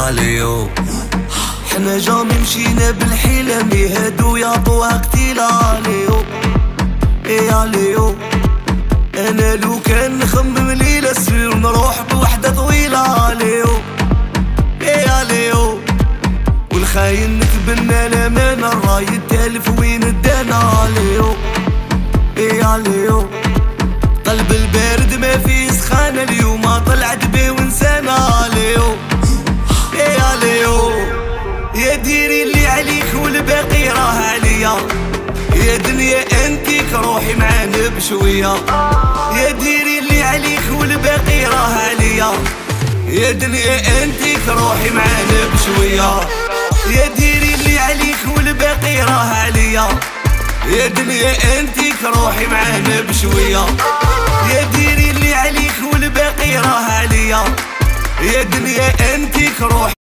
عليو حنا جامي مشينا بالحلم يهدو يعطوها كتير عليو عليو انا لو كان نخمم ليلة سفير نروح بوحدة طويلة عليو عليو والخاين نتبنى الأمان الرايد تالف وين الدانا عليو عليو قلب البارد ما فيه سخانة اليوم طلعت بيه ونسانا عليو عليو يا ديري اللي عليك والباقي راه عليا يا دنيا انتيك روحي معانا بشوية يا ديري اللي عليك والباقي راه عليا يا دنيا انتيك روحي معانا بشوية يا ديري اللي عليك والباقي راه عليا يا دنيا انتيك روحي معانا بشوية يا ديري اللي عليك والباقي راه عليا يا دنيا انتيك روحي